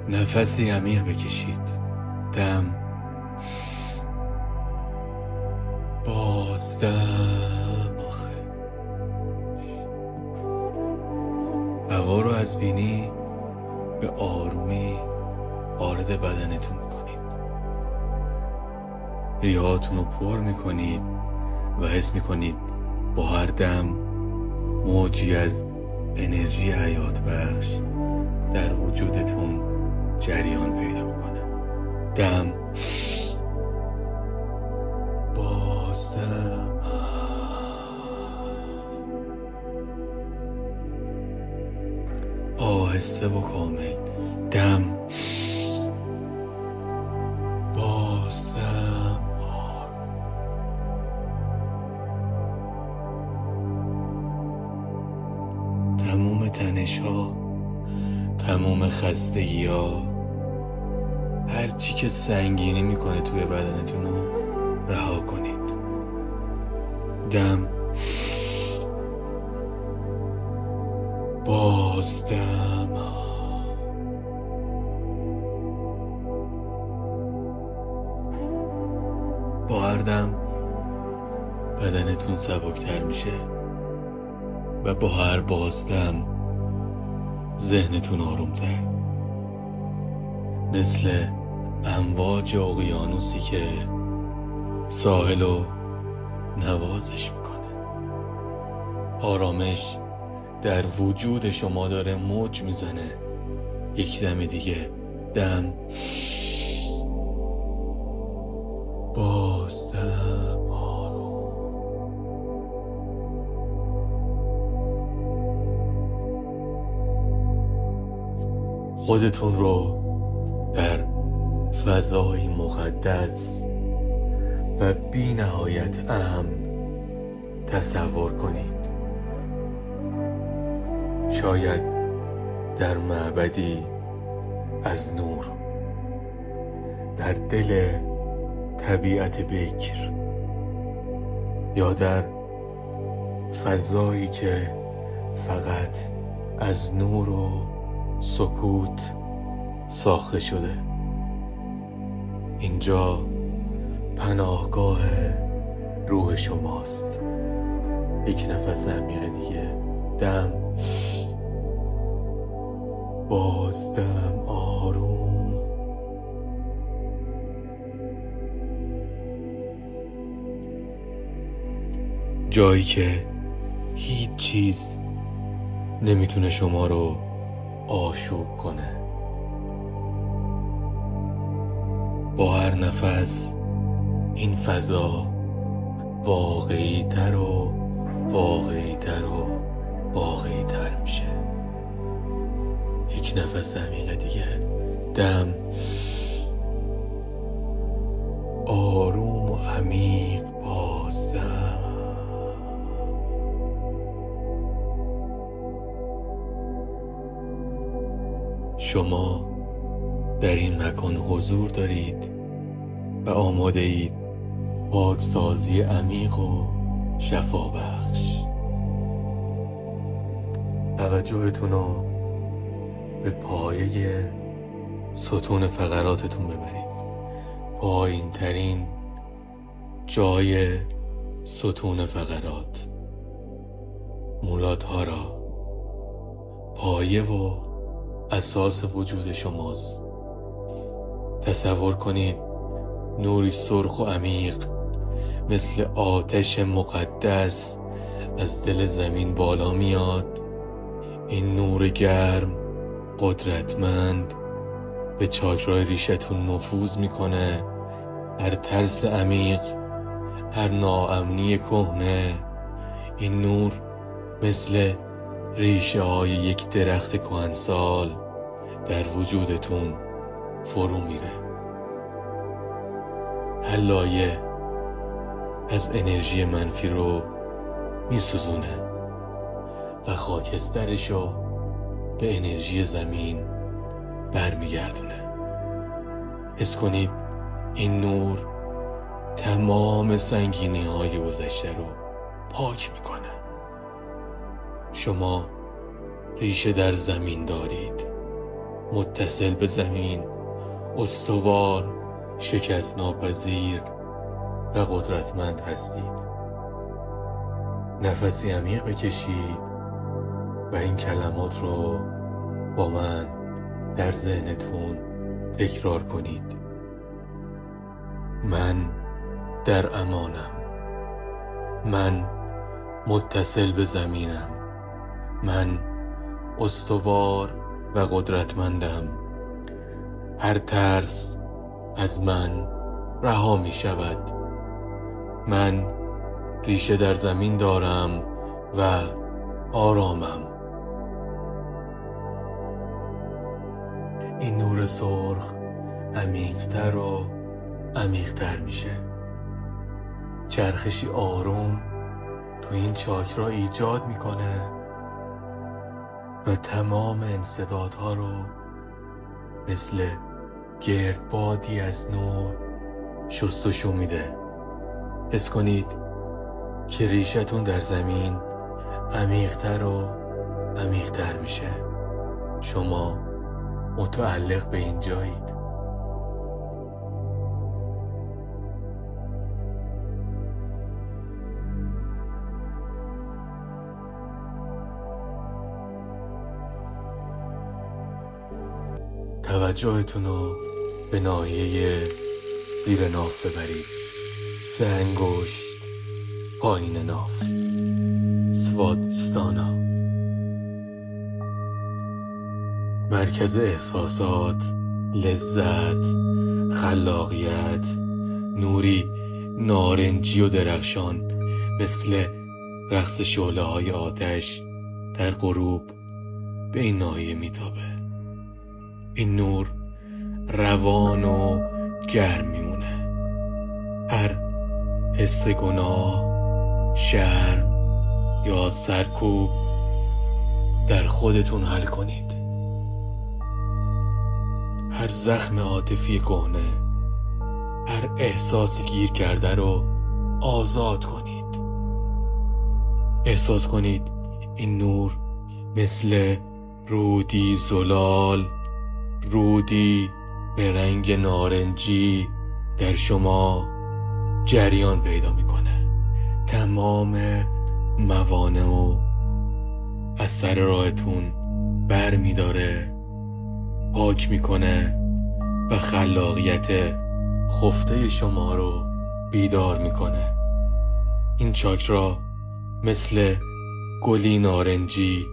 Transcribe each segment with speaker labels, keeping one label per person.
Speaker 1: نفسی عمیق بکشید. دم، بازدم. آخه هوا رو از بینی به آرومی وارد بدنتون میکنید. ریهاتون رو پر میکنید و حس میکنید با هر دم موجی از انرژی حیات بخش در وجودتون جریان پیدا میکنه. دم، بازدم. آهسته و کامل. دم، بازدم. تموم تنش ها، تموم خستگی ها، هر چی که سنگینی میکنه توی بدنتون رو رها کنید. دم، بازدم. با هر دم بدنتون سبکتر میشه و با هر بازدم ذهنتون آرومتر، مثل امواج اقیانوسی که ساحل رو نوازش میکنه. آرامش در وجود شما داره موج میزنه. یک دم دیگه. دم، بازدم. آروم. خودتون رو در فضای مقدس و بی نهایت امن تصور کنید. شاید در معبدی از نور، در دل طبیعت بکر، یا در فضایی که فقط از نور و سکوت ساخته شده. اینجا پناهگاه روح شماست. یک نفس عمیق دیگه. دم، بازدم. آروم. جایی که هیچ چیز نمیتونه شما رو آشوب کنه. با هر نفس این فضا واقعی تر و واقعی تر و واقعی تر میشه. یک نفس عمیق دیگه. دم، آروم و عمیق. بازدم. شما در این مکان حضور دارید و آماده اید پاکسازی عمیق و شفابخش. توجهتون رو به پایه ستون فقراتتون ببرید. پایین ترین جای ستون فقرات، مولاتها را، پایه و اساس وجود شماست. تصور کنید نوری سرخ و عمیق مثل آتش مقدس از دل زمین بالا میاد. این نور گرم قدرتمند به چاکرای ریشتون نفوذ میکنه. هر ترس عمیق، هر ناامنی کهنه، این نور مثل ریشه های یک درخت کهنسال در وجودتون فرو میره. هر لایه از انرژی منفی رو میسوزونه و خاکسترشو به انرژی زمین برمیگردونه. حس کنید این نور تمام سنگینی های گذشته رو پاک میکنه. شما ریشه در زمین دارید متصل به زمین، استوار، شکست ناپذیر و قدرتمند هستید. نفسی عمیق بکشید و این کلمات رو با من در ذهنتون تکرار کنید. من در امانم. من متصل به زمینم. من استوار و قدرتمندم. هر ترس از من رها می شود. من ریشه در زمین دارم و آرامم. این نور سرخ عمیق‌تر و عمیق‌تر میشه. چرخشی آروم تو این چاکرا ایجاد میکنه و تمام انسدادها رو مثل گردبادی از نور شستشو میده. حس کنید که ریشتون در زمین عمیق‌تر و عمیق‌تر میشه. شما متعلق به این جایید. توجهتون رو به ناحیه زیر ناف ببرید. 3 انگشت پایین ناف، سوادستانا، مرکز احساسات، لذت، خلاقیت، نوری نارنجی و درخشان مثل رقص شعله‌های آتش در غروب به این ناحیه میتابه. این نور روان و گرم میمونه. هر حس گناه، شرم یا سرکوب در خودتون حل کنید. هر زخم عاطفی کهنه، هر احساسی گیر کرده رو آزاد کنید. احساس کنید این نور مثل رودی زلال، رودی به رنگ نارنجی در شما جریان پیدا میکنه. تمام موانع رو از سر راهتون بر میداره، پاک میکنه و خلاقیت خفته شما رو بیدار میکنه. این چاکرا مثل گلی نارنجی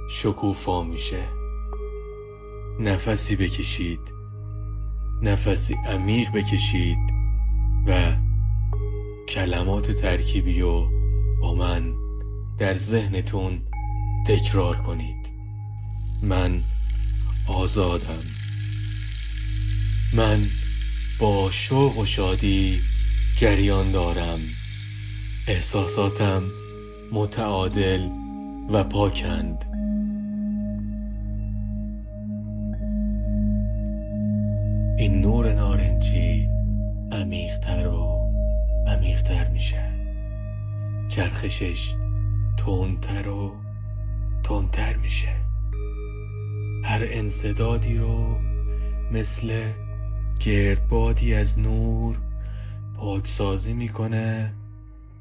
Speaker 1: شکوفا میشه. نفسی بکشید، نفسی عمیق بکشید و کلمات ترکیبی رو با من در ذهنتون تکرار کنید. من آزادم. من با شوق و شادی جریان دارم. احساساتم متعادل و پاکند. این نور نارنجی عمیق‌تر و عمیق‌تر میشه. چرخشش تندتر و تندتر میشه. هر انسدادی رو مثل گردبادی از نور پاکسازی میکنه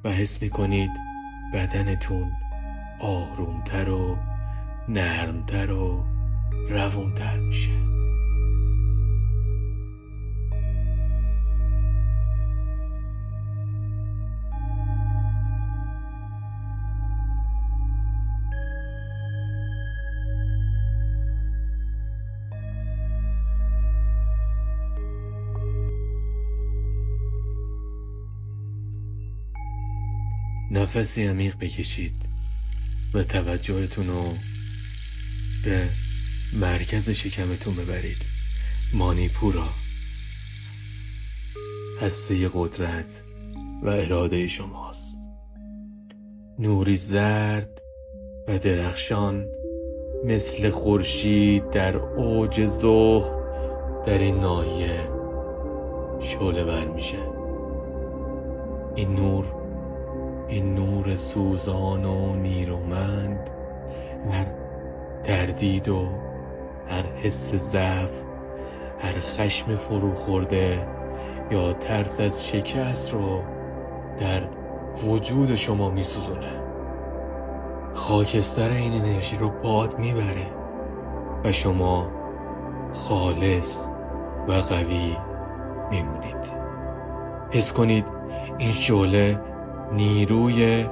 Speaker 1: و حس میکنید بدنتون آرومتر و نرمتر و روونتر میشه. نفسی عمیق بکشید و توجهتون رو به مرکز شکمتون ببرید. مانیپورا، هسته قدرت و اراده شماست. نوری زرد و درخشان مثل خورشید در اوج ظهر در این ناحیه شعله ور میشه. این نور سوزان و نیرومند هر تردید و هر حس ضعف، هر خشم فرو خورده یا ترس از شکست رو در وجود شما میسوزونه. خاکستر این انرژی رو باد میبره و شما خالص و قوی میمونید. حس کنید این شعله نیروی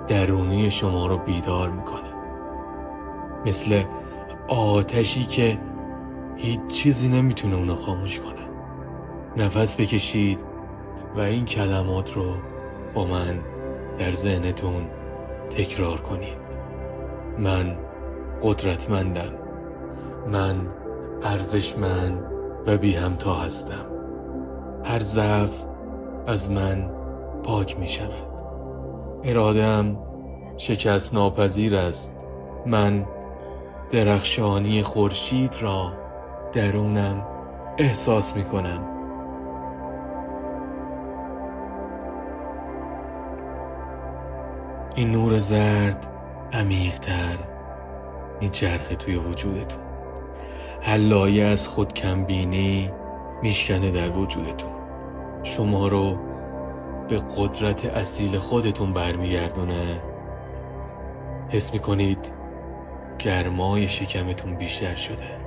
Speaker 1: درونی شما رو بیدار میکنه، مثل آتشی که هیچ چیزی نمیتونه اونو خاموش کنه. نفس بکشید و این کلمات رو با من در ذهنتون تکرار کنید. من قدرتمندم. من ارزشمند و بی همتا هستم. هر ضعف از من پاک می شود. اراده‌ام شکست ناپذیر است. من درخشانی خورشید را درونم احساس می کنم. این نور زرد عمیق‌تر میچرخه توی وجودتون. هر لایه از خود کمبینی میشکنه در وجودتون. شما رو به قدرت اصیل خودتون برمیگردونه. حس میکنید گرمای شکمتون بیشتر شده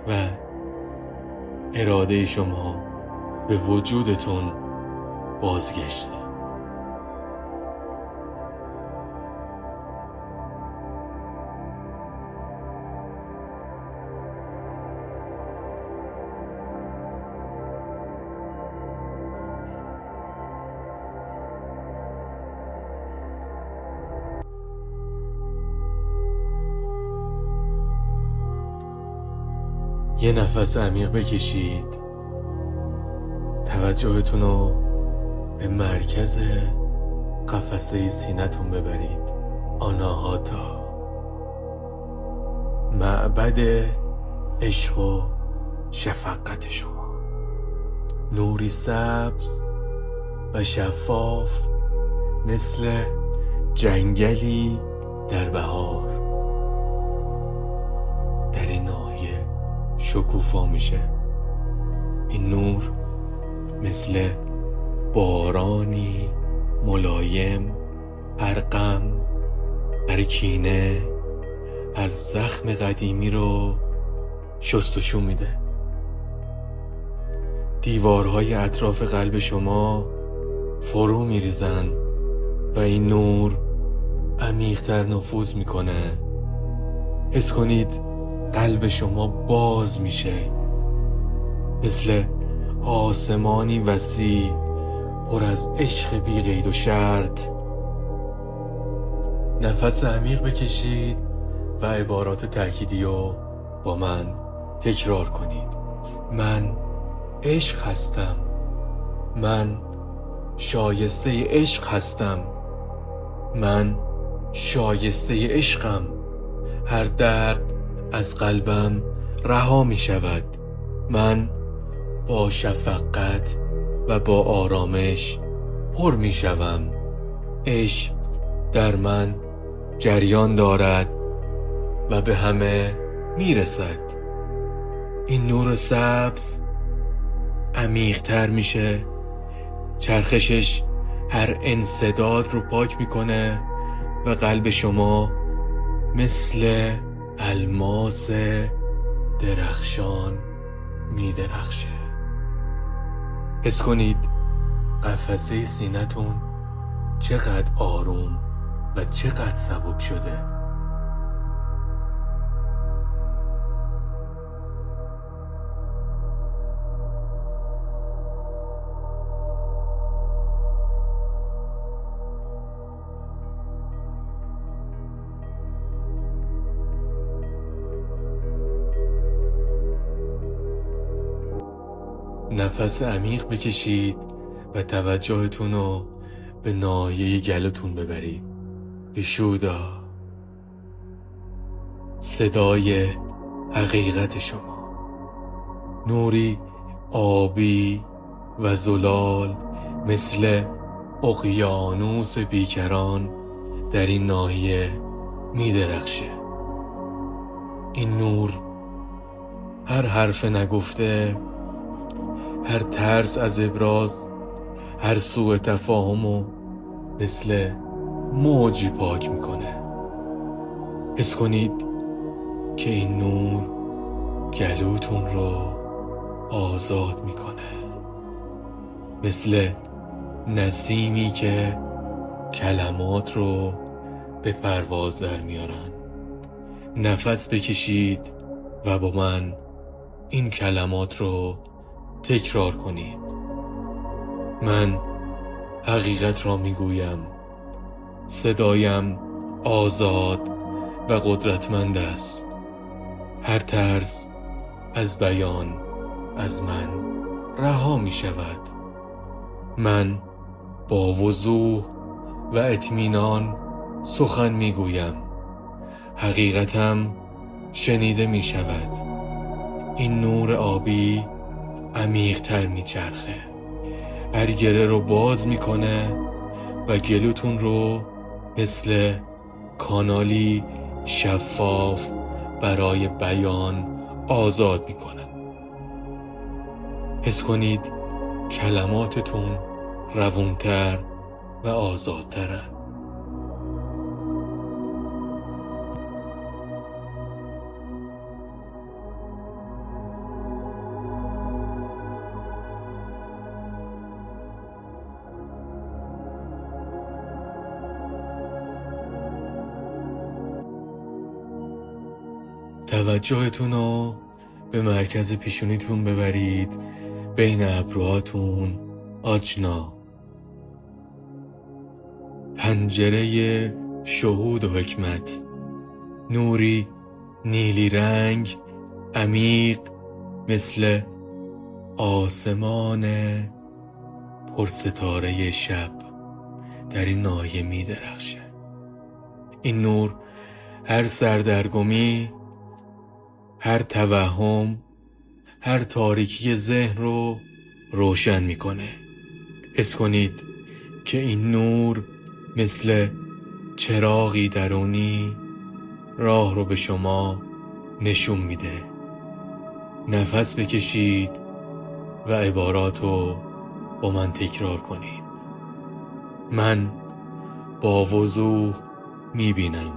Speaker 1: و اراده شما به وجودتون بازگشته. یه نفس عمیق بکشید. توجهتون رو به مرکز قفسه سینه‌تون ببرید. آناهاتا، معبد عشق و شفقت شما. نوری سبز و شفاف مثل جنگلی در بهار در این ناحیه شکوفا میشه. این نور مثل بارانی ملایم هر غم، هر کینه، هر زخم قدیمی رو شستشو میده. دیوارهای اطراف قلب شما فرو میریزن و این نور عمیق‌تر نفوذ میکنه. حس کنید قلب شما باز میشه، مثل آسمانی وسیع پر از عشق بی قید و شرط. نفس عمیق بکشید و عبارات تأکیدی رو با من تکرار کنید. من عشق هستم. من شایسته عشق هستم. من شایسته عشقم. هر درد از قلبم رها می شود. من با شفقت و با آرامش پر می شوم. عشق در من جریان دارد و به همه می رسد. این نور سبز عمیق‌تر میشه. چرخشش هر انسداد رو پاک میکنه و قلب شما مثل الماس درخشان میدرخشه. حس کنید قفسه سینه‌تون چقدر آروم و چقدر سبک شده. نفس عمیق بکشید و توجهتون رو به ناحیه گلوتون ببرید. ویشودا، صدای حقیقت شما. نوری آبی و زلال مثل اقیانوس بیکران در این ناحیه می درخشه. این نور هر حرف نگفته، هر ترس از ابراز، هر سوء تفاهمو مثل موجی پاک میکنه. حس کنید که این نور گلوتون رو آزاد میکنه، مثل نسیمی که کلمات رو به پرواز در میارن. نفس بکشید و با من این کلمات رو تکرار کنید. من حقیقت را میگویم. صدایم آزاد و قدرتمند است. هر ترس از بیان از من رها می شود. من با وضوح و اطمینان سخن می گویم. حقیقتم شنیده می شود. این نور آبی عمیق تر می چرخه. هر گره رو باز می کنه و گلوتون رو مثل کانالی شفاف برای بیان آزاد می کنه. حس کنید کلماتتون روونتر و آزادترن. توجهتون رو به مرکز پیشونیتون ببرید، بین ابروهاتون آجنا. پنجره شهود و حکمت، نوری نیلی رنگ عمیق مثل آسمان پرستاره شب در این ناحیه می درخشه. این نور هر سردرگمی، هر توهم، هر تاریکی ذهن رو روشن میکنه. حس کنید که این نور مثل چراغی درونی راه رو به شما نشون میده. نفس بکشید و عبارات رو با من تکرار کنید. من با وضوح میبینم.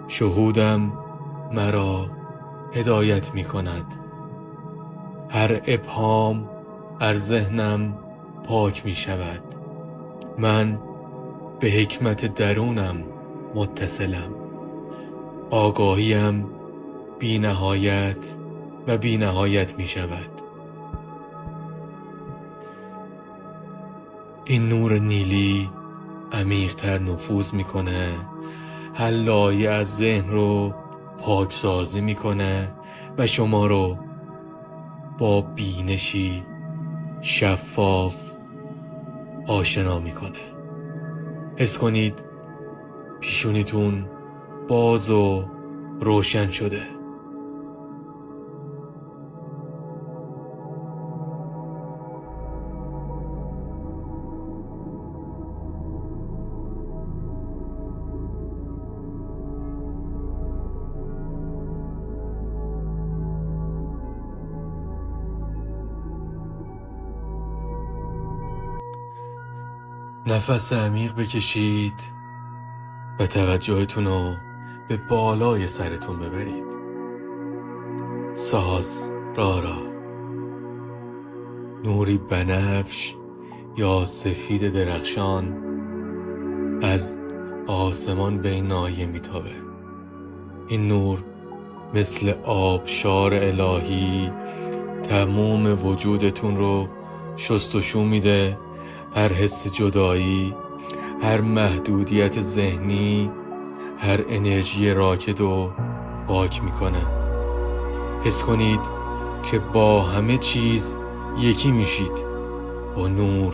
Speaker 1: شهودم مرا هدایت می کند. هر ابهام از ذهنم پاک می شود. من به حکمت درونم متصلم. آگاهیم بی نهایت و بی نهایت می شود. این نور نیلی عمیق‌تر نفوذ می کنه. هر لایه از ذهن رو پاکسازی میکنه و شما رو با بینشی شفاف آشنا میکنه. حس کنید پیشونیتون باز و روشن شده. نفس عمیق بکشید و توجهتون رو به بالای سرتون ببرید. ساز رارا، نوری بنفش یا سفید درخشان از آسمان به این ناحیه میتابه. این نور مثل آبشار الهی تمام وجودتون رو شستشو میده. هر حس جدایی، هر محدودیت ذهنی، هر انرژی راکد رو پاک میکنه. حس کنید که با همه چیز یکی میشید، با نور،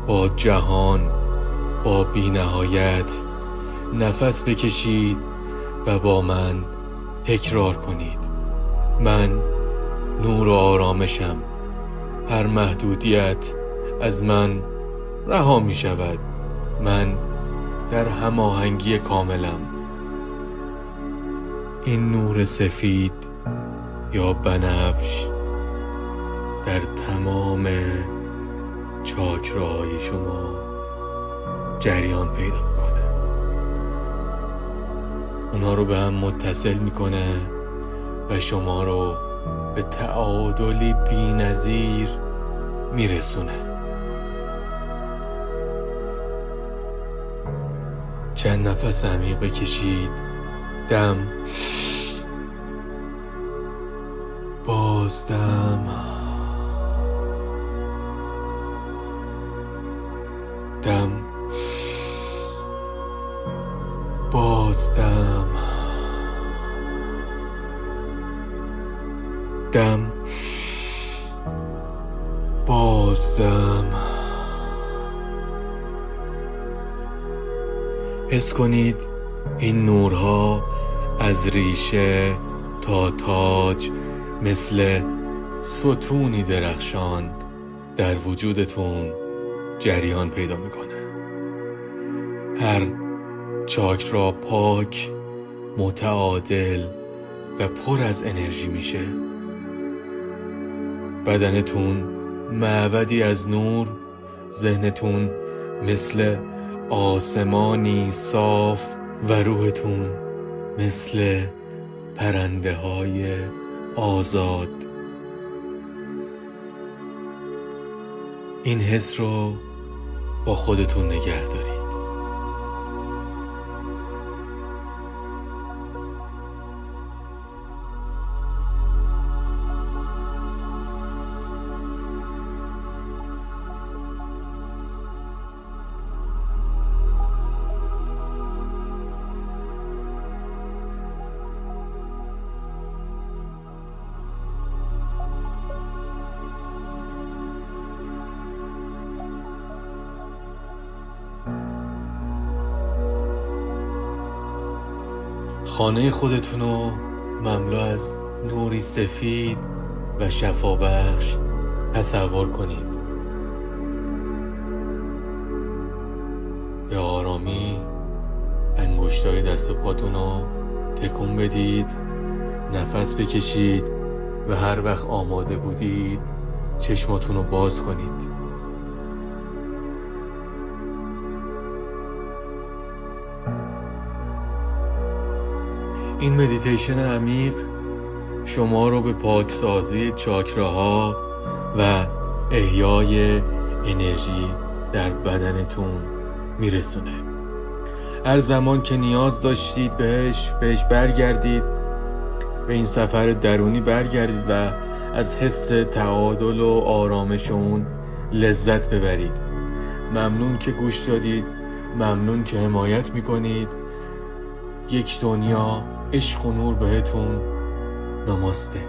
Speaker 1: با جهان، با بی‌نهایت. نفس بکشید و با من تکرار کنید. من نور و آرامشم. هر محدودیت از من رها می شود. من در هماهنگی کاملم. این نور سفید یا بنفش در تمام چاکراهای شما جریان پیدا میکنه. اونا رو به هم متصل میکنه و شما رو به تعادلی بی‌نظیر میرسونه. چند نفس عمیق بکشید. دم، بازدم، دم، بازدم، دم، بازدم. حس کنید این نورها از ریشه تا تاج مثل ستونی درخشان در وجودتون جریان پیدا میکنه. هر چاکرا پاک، متعادل و پر از انرژی میشه. بدنتون معبدی از نور، ذهنتون مثل آسمانی صاف و روحتون مثل پرنده های آزاد. این حس رو با خودتون نگه دارید. خانه خودتونو مملو از نوری سفید و شفابخش تصور کنید. به آرامی انگشتای دست و پاتونو تکون بدید، نفس بکشید و هر وقت آماده بودید چشماتونو باز کنید. این مدیتیشن عمیق شما رو به پاکسازی چاکراها و احیای انرژی در بدنتون میرسونه. هر زمان که نیاز داشتید بهش برگردید، به این سفر درونی برگردید و از حس تعادل و آرامش اون لذت ببرید. ممنون که گوش دادید، ممنون که حمایت میکنید. یک دنیا عشق و نور بهتون. نماسته.